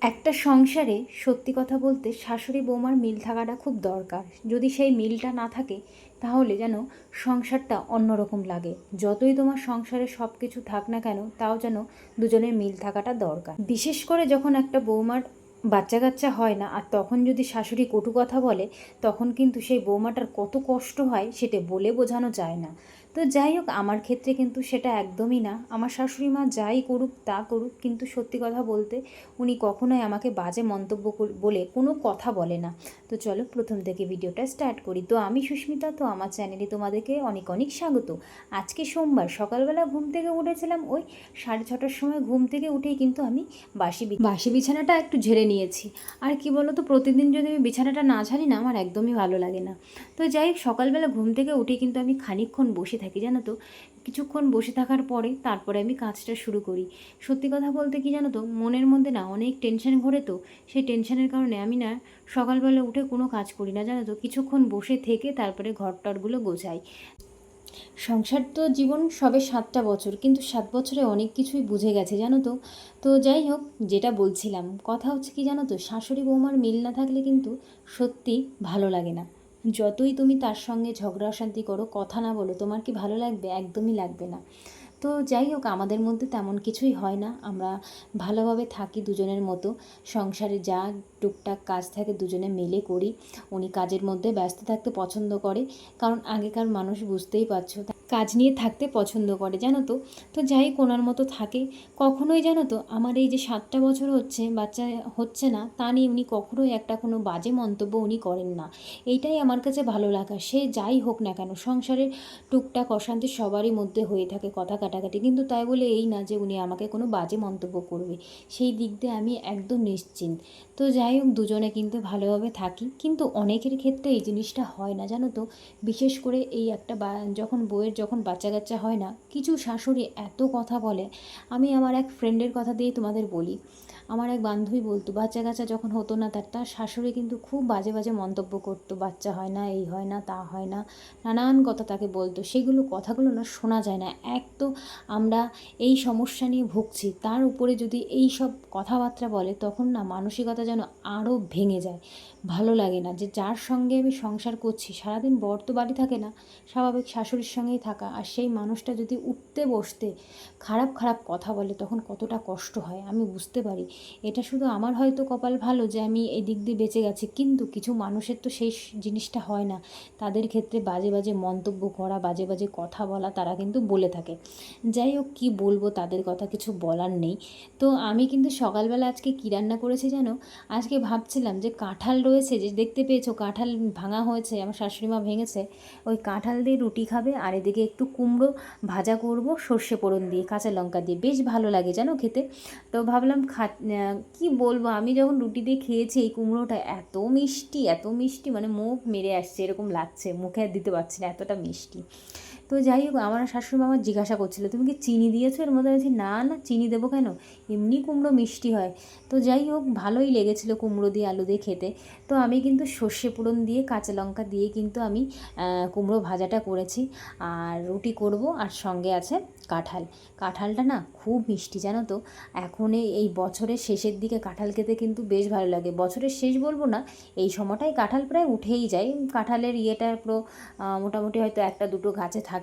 একটা সংসারে সত্যি কথা বলতে শাশুড়ি বৌমার মিল থাকাটা খুব দরকার। যদি সেই মিলটা না থাকে তাহলে যেন সংসারটা অন্যরকম লাগে। যতই তোমার সংসারে সব কিছু থাক না কেন, তাও যেন দুজনের মিল থাকাটা দরকার। বিশেষ করে যখন একটা বৌমার বাচ্চা কাচ্চা হয় না, আর তখন যদি শাশুড়ি কটু কথা বলে, তখন কিন্তু সেই বৌমাটার কত কষ্ট হয় সেটা বলে বোঝানো যায় না। তো যাই হোক, আমার ক্ষেত্রে কিন্তু সেটা একদমই না। আমার শাশুড়ি মা যাই করুক তা করুক, কিন্তু সত্যি কথা বলতে উনি কখনোই আমাকে বাজে মন্তব্য বলে কোনো কথা বলে না। তো চলো প্রথম থেকে ভিডিওটা স্টার্ট করি। তো আমি সুস্মিতা, তো আমার চ্যানেলে তোমাদেরকে অনেক অনেক স্বাগত। আজকে সোমবার সকালবেলা ঘুম থেকে উঠেছিলাম ওই 6:30টার সময়। ঘুম থেকে উঠেই কিন্তু আমি বাসি বিছানাটা একটু ঝেড়ে নিয়েছি। আর কি বলো তো, প্রতিদিন যদি আমি বিছানাটা না ঝাড়ি না, আমার একদমই ভালো লাগে না। তো যাই হোক, সকালবেলা ঘুম থেকে উঠে কিন্তু আমি খানিকক্ষণ বসে থাকি, জানো তো। কিছুক্ষণ বসে থাকার পরে তারপরে আমি কাজটা শুরু করি। সত্যি কথা বলতে কি জানো তো, মনের মধ্যে না অনেক টেনশন ঘোরে। তো সেই টেনশনের কারণে আমি না সকালবেলা উঠে কোনো কাজ করি না, জানো তো। কিছুক্ষণ বসে থেকে তারপরে ঘরটরগুলো গোছাই। সংসার তো জীবন সবে 7টা বছর, কিন্তু 7 বছরে অনেক কিছুই বুঝে গেছে, জানো তো। তো যাই হোক, যেটা বলছিলাম, কথা হচ্ছে কি জানো তো, শাশুড়ি বৌমার মিল না থাকলে কিন্তু সত্যি ভালো লাগে না। যতই তুমি তার সঙ্গে ঝগড়া অশান্তি করো, কথা না বলো, তোমার কি ভালো লাগবে? একদমই লাগবে না। তো যাই হোক, আমাদের মধ্যে তেমন কিছুই হয় না। আমরা ভালোভাবে থাকি দুজনের মতো। সংসারে যা টুকটাক কাজ থাকে দুজনে মিলে করি। উনি কাজের মধ্যে ব্যস্ত থাকতে পছন্দ করে, কারণ আগেকার মানুষ বুঝতেই পারছো, কাজ নিয়ে থাকতে পছন্দ করে, জানো তো। তো যাই কোনার মতো থাকে। কখনোই জানো তো, আমার এই যে 7টা বছর হচ্ছে বাচ্চা হচ্ছে না, তা নিয়ে উনি কখনোই একটা কোনো বাজে মন্তব্য উনি করেন না। এইটাই আমার কাছে ভালো লাগা। সে যাই হোক না কেন, সংসারে টুকটাক অশান্তি সবারই মধ্যে হয়ে থাকে, কথা কাটাকাটি, কিন্তু তাই বলে এই না যে উনি আমাকে কোনো বাজে মন্তব্য করবে। সেই দিক দিয়ে আমি একদম নিশ্চিন্ত। তো যাই হোক, দুজনে কিন্তু ভালোভাবে থাকি, কিন্তু অনেকের ক্ষেত্রে এই জিনিসটা হয় না, জানো তো। বিশেষ করে এই একটা যখন বউয়ের যখন বাচ্চা কাচ্চা হয় না, কিছু শাশুড়ি এত কথা বলে। আমি আমার এক ফ্রেন্ডের কথা দিয়ে তোমাদের বলি। আমার এক বান্ধবী বলতো, বাচ্চা কাচ্চা যখন হতো না, তার শাশুড়ি কিন্তু খুব বাজে বাজে মন্তব্য করতো। বাচ্চা হয় না, এই হয় না, তা হয় না, নানান কথা তাকে বলতো। সেগুলো কথাগুলো না শোনা যায় না। এক তো আমরা এই সমস্যা নিয়ে ভুগছি, তার উপরে যদি এই সব কথাবার্তা বলে, তখন না মানসিকতা যেন আরও ভেঙে যায়। ভালো লাগে না যে যার সঙ্গে আমি সংসার করছি, সারাদিন বর তো বাড়ি থাকে না, স্বাভাবিক শাশুড়ির সঙ্গেই থাকা, আর সেই মানুষটা যদি উঠতে বসতে খারাপ খারাপ কথা বলে, তখন কতটা কষ্ট হয় আমি বুঝতে পারি। এটা শুধু আমার হয়তো কপাল ভালো যে আমি এই দিক দিয়ে বেঁচে গেছি, কিন্তু কিছু মানুষের তো সেই জিনিসটা হয় না। তাদের ক্ষেত্রে বাজে বাজে মন্তব্য করা, বাজে বাজে কথা বলা, তারা কিন্তু বলে থাকে। যাই হোক, কী বলবো, তাদের কথা কিছু বলার নেই। তো আমি কিন্তু সকালবেলা আজকে কী রান্না করেছি জানো? আজকে ভাবছিলাম যে কাঁঠাল রয়েছে, যে দেখতে পেয়েছো কাঁঠাল ভাঙা হয়েছে, আমার শাশুড়ি মা ভেঙেছে। ওই কাঁঠাল দিয়ে রুটি খাবে, আর এদিকে একটু কুমড়ো ভাজা করব সর্ষে ফোড়ন দিয়ে, কাঁচা লঙ্কা দিয়ে, বেশ ভালো লাগে জানো খেতে। তো ভাবলাম কী বলবো, আমি যখন রুটি দিয়ে খেয়েছি, এই কুমড়োটা এত মিষ্টি, এত মিষ্টি, মানে মুখ মেরে আসছে এরকম লাগছে, মুখে আর দিতে পারছি না, এতটা মিষ্টি। তো যাই হোক, আমার শাশুড়ি মা আমার জিজ্ঞাসা করছিলো, তুমি কি চিনি দিয়েছো এর মধ্যে? বলছি না না, চিনি দেবো কেন, এমনি কুমড়ো মিষ্টি হয়। তো যাই হোক, ভালোই লেগেছিলো কুমড়ো দিয়ে আলু দিয়ে খেতে। তো আমি কিন্তু সর্ষে ফোড়ন দিয়ে কাঁচা লঙ্কা দিয়ে কিন্তু আমি কুমড়ো ভাজাটা করেছি। আর রুটি করব, আর সঙ্গে আছে কাঁঠাল। কাঁঠালটা না খুব মিষ্টি, জানো তো। এখন এই বছরের শেষের দিকে কাঁঠাল খেতে কিন্তু বেশ ভালো লাগে। বছরের শেষ বলবো না, এই সময়টাই কাঁঠাল প্রায় উঠেই যায়। কাঁঠালের ইয়েটা পুরো মোটামুটি হয়তো একটা দুটো গাছে থাকে।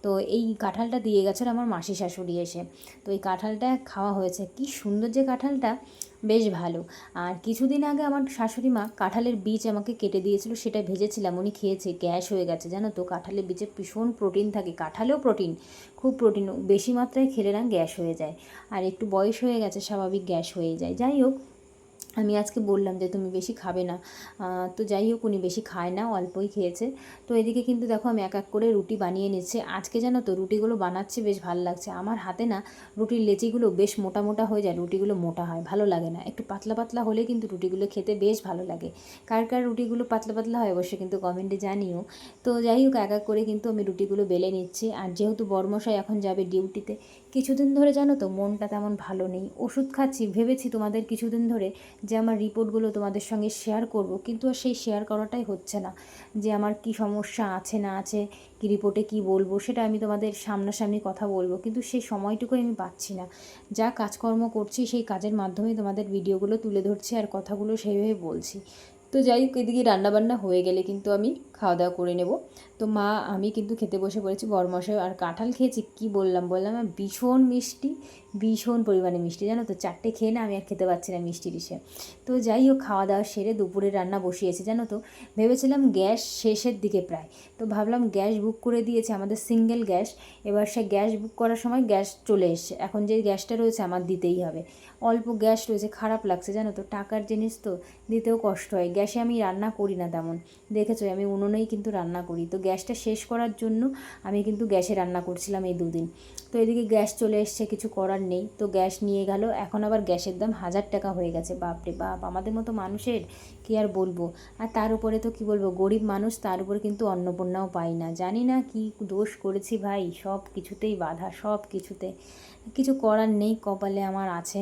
তো এই কাঁঠালটা দিয়ে গেছিলো আমার মাসি শাশুড়ি এসে। তো এই কাঁঠালটা খাওয়া হয়েছে, কি সুন্দর যে কাঁঠালটা, বেশ ভালো। আর কিছুদিন আগে আমার শাশুড়ি মা কাঁঠালের বীজ আমাকে কেটে দিয়েছিল, সেটা ভেজেছিলাম, উনি খেয়েছে, গ্যাস হয়ে গেছে, জানো তো। কাঁঠালের বীজে ভীষণ প্রোটিন থাকে, কাঁঠালেও প্রোটিন, খুব প্রোটিন, বেশি মাত্রায় খেলে না গ্যাস হয়ে যায়। আর একটু বয়স হয়ে গেছে, স্বাভাবিক গ্যাস হয়ে যায়। যাই হোক, আমি আজকে বললাম যে তুমি বেশি খাবে না। তো যাই হোক, উনি বেশি খায় না, অল্পই খেয়েছে। তো এদিকে কিন্তু দেখো আমি এক এক করে রুটি বানিয়ে নিচ্ছি। আজকে জানো তো রুটিগুলো বানাচ্ছি, বেশ ভালো লাগছে আমার হাতে না। রুটির লেচিগুলো বেশ মোটা মোটা হয়ে যায়, রুটিগুলো মোটা হয়, ভালো লাগে না। একটু পাতলা পাতলা হলে কিন্তু রুটিগুলো খেতে বেশ ভালো লাগে। কার কার রুটিগুলো পাতলা পাতলা হয় অবশ্যই কিন্তু কমেন্টে জানিও। তো যাই হোক, এক এক করে কিন্তু আমি রুটিগুলো বেলে নিচ্ছি। আর যেহেতু বড়মশাই এখন যাবে ডিউটিতে, কিছুদিন ধরে জানো তো মনটা তেমন ভালো নেই, ওষুধ খাচ্ছি, ভেবেছি তোমাদের কিছুদিন ধরে যে আমার রিপোর্টগুলো তোমাদের সঙ্গে শেয়ার করব, কিন্তু আর সেই শেয়ার করাটাই হচ্ছে না। যে আমার কি সমস্যা আছে না আছে, কি রিপোর্টে কি বলবো, সেটা আমি তোমাদের সামনাসামনি কথা বলবো, কিন্তু সেই সময়টুকু আমি পাচ্ছি না। যা কাজকর্ম করছি সেই কাজের মাধ্যমে তোমাদের ভিডিওগুলো তুলে ধরছি আর কথাগুলো সেইভাবে বলছি। তো যাই হোক, এদিকে রান্নাবান্না হয়ে গেলে কিন্তু আমি খাওয়া দাওয়া করে নেব। তো মা আমি কিন্তু খেতে বসে পড়েছি, বরমশাই আর কাঁঠাল খেয়েছি, কি বললাম আর ভীষণ মিষ্টি, ভীষণ পরিমাণে মিষ্টি, জানো তো 4টে খেয়ে না আমি আর খেতে পারছি না মিষ্টি ডিশে। তো যাই হোক, খাওয়া দাওয়া সেরে দুপুরে রান্না বসিয়েছি। জানো তো ভেবেছিলাম গ্যাস শেষের দিকে প্রায়, তো ভাবলাম গ্যাস বুক করে দিয়েছে আমাদের সিঙ্গেল গ্যাস, এবার সে গ্যাস বুক করার সময় গ্যাস চলে এসছে, এখন যে গ্যাসটা রয়েছে আমার দিতেই হবে। অল্প গ্যাস রয়েছে, খারাপ লাগছে জানো তো, টাকার জিনিস তো দিতেও কষ্ট হয়। গ্যাসে আমি রান্না করি না তেমন, দেখেছো আমি উনুনেই কিন্তু রান্না করি। তো গ্যাসটা শেষ করার জন্য আমি কিন্তু গ্যাসে রান্না করছিলাম এই দুদিন। তো এদিকে গ্যাস চলে এসছে, কিছু করার নেই, তো গ্যাস নিয়ে গেল। এখন আবার গ্যাসের দাম 1000 টাকা হয়ে গেছে, বাপরে বাপ, আমাদের মতো মানুষের কী আর বলবো। আর তার উপরে তো কী বলবো, গরিব মানুষ, তার উপরে কিন্তু অন্নপূর্ণাও পাই না, জানি না কি দোষ করেছি ভাই, সব কিছুতেই বাধা, সব কিছুতে, কিছু করার নেই, কপালে আমার আছে।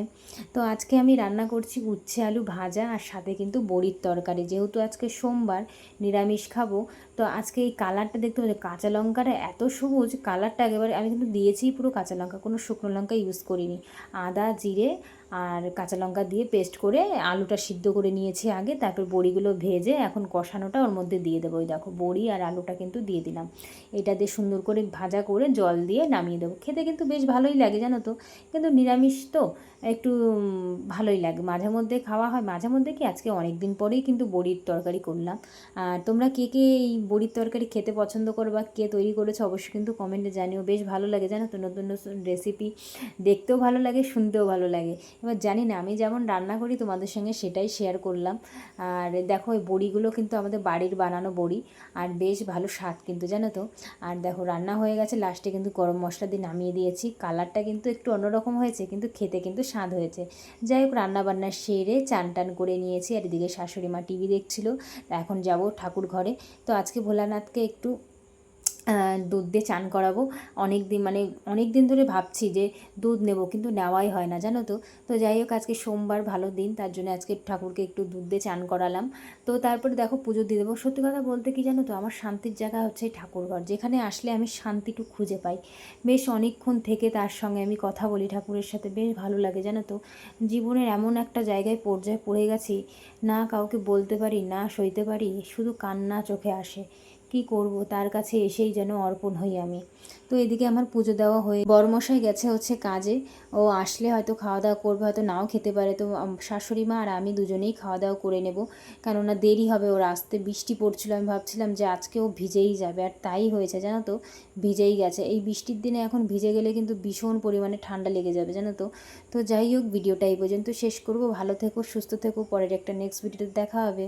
তো আজকে আমি রান্না করছি উচ্ছে আলু ভাজা, আর সাথে কিন্তু বড়ির তরকারি, যেহেতু আজকে সোমবার নিরামিষ খাবো। তো আজকে এই কালারটা দেখতে পাচ্ছি, কাঁচা লঙ্কাটা এত সবুজ কালারটা, একেবারে আমি কিন্তু দিয়েছি পুরো কাঁচা লঙ্কা, কোনো শুকনো লঙ্কা ইউজ করিনি। আদা জিরে আর কাঁচা লঙ্কা দিয়ে পেস্ট করে আলুটা সিদ্ধ করে নিয়েছি আগে, তারপর বড়িগুলো ভেজে এখন কষানোটা ওর মধ্যে দিয়ে দেবো। ওই দেখো বড়ি আর আলুটা কিন্তু দিয়ে দিলাম, এটা দিয়ে সুন্দর করে ভাজা করে জল দিয়ে নামিয়ে দেবো। খেতে কিন্তু বেশ ভালোই লাগে জানো তো, কিন্তু নিরামিষ তো একটু ভালোই লাগে, মাঝে মধ্যে খাওয়া হয়, মাঝে মধ্যে কি আজকে অনেক দিন পরেই কিন্তু বড়ির তরকারি করলাম। আর তোমরা কে কে এই বড়ির তরকারি খেতে পছন্দ করো বা কে তৈরি করেছো অবশ্যই কিন্তু কমেন্টে জানিও, বেশ ভালো লাগে জানো তো, নতুন নতুন রেসিপি দেখতেও ভালো লাগে, শুনতেও ভালো লাগে। এবার জানি না আমি যেমন রান্না করি তোমাদের সঙ্গে সেটাই শেয়ার করলাম। আর দেখো এই বড়িগুলো কিন্তু আমাদের বাড়ির বানানো বড়ি, আর বেশ ভালো স্বাদ কিন্তু জানো তো। আর দেখো রান্না হয়ে গেছে, লাস্টে কিন্তু গরম মশলা দিয়ে নামিয়ে দিয়েছি, কালারটা কিন্তু একটু অন্যরকম হয়েছে, কিন্তু খেতে কিন্তু স্বাদ হয়েছে। যাই হোক, রান্নাবান্না সেরে চান টান করে নিয়েছি, আর এদিকে শাশুড়ি মা টিভি দেখছিল। এখন যাব ঠাকুর ঘরে। তো আজকে ভোলানাথকে একটু দুধ দিয়ে চান করাবো। অনেক দিন ধরে ভাবছি যে দুধ নেব, কিন্তু নেওয়াই হয় না জানো তো। তো যাই হোক, আজকে সোমবার ভালো দিন, তার জন্য আজকে ঠাকুরকে একটু দুধ দিয়ে চান করালাম। তো তারপরে দেখো পুজো দিয়ে দেবো। সত্যি কথা বলতে কি জানো তো, আমার শান্তির জায়গা হচ্ছে ঠাকুরঘর, যেখানে আসলে আমি শান্তিটুকু খুঁজে পাই। বেশ অনেকক্ষণ থেকে তার সঙ্গে আমি কথা বলি ঠাকুরের সাথে, বেশ ভালো লাগে জানো তো। জীবনের এমন একটা জায়গায় পর্যায়ে পড়ে গেছি, না কাউকে বলতে পারি না সইতে পারি, শুধু কান্না চোখে আসে। কি করব, তার কাছে এসেই যেন অর্পণ হই আমি। তো এদিকে আমার পুজো দেওয়া হয়ে, বড়মশাই গেছে হচ্ছে কাজে, ও আসলে হয়তো খাওয়া দাওয়া করবে, হয়তো নাও খেতে পারে। তো শাশুড়ি মা আর আমি দুজনেই খাওয়া দাওয়া করে নেব, কেননা দেরি হবে ওর আসতে। বৃষ্টি পড়ছিল, আমি ভাবছিলাম যে আজকে ও ভিজেই যাবে, আর তাই হয়েছে জানো তো, ভিজেই গেছে। এই বৃষ্টির দিনে এখন ভিজে গেলে কিন্তু ভীষণ পরিমাণে ঠান্ডা লেগে যাবে জানো তো। তো যাই হোক, ভিডিওটা এই পর্যন্ত শেষ করব। ভালো থেকো, সুস্থ থেকো, পরের একটা নেক্সট ভিডিওতে দেখা হবে।